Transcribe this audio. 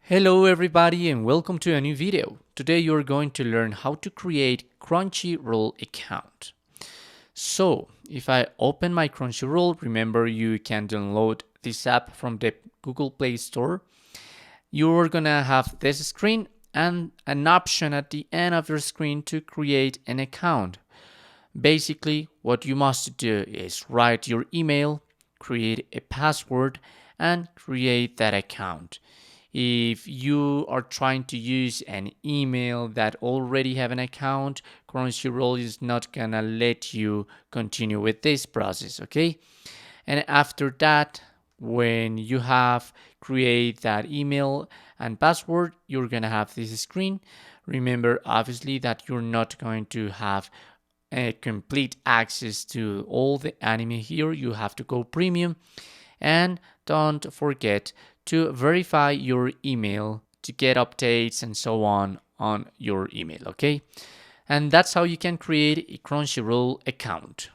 Hello everybody and welcome to a new video. Today you're going to learn how to create Crunchyroll account. So if I open my Crunchyroll, remember you can download this app from the Google Play Store. You're gonna have this screen and an option at the end of your screen to create an account. Basically, what you must do is write your email, create a password, and create that account. If you are trying to use an email that already have an account, Crunchyroll is not gonna let you continue with this process, okay? And after that, when you have create that email and password, you're gonna have this screen. Remember, obviously, that you're not going to have a complete access to all the anime here. You have to go premium, and don't forget to verify your email to get updates and so on your email, okay? And that's how you can create a Crunchyroll account.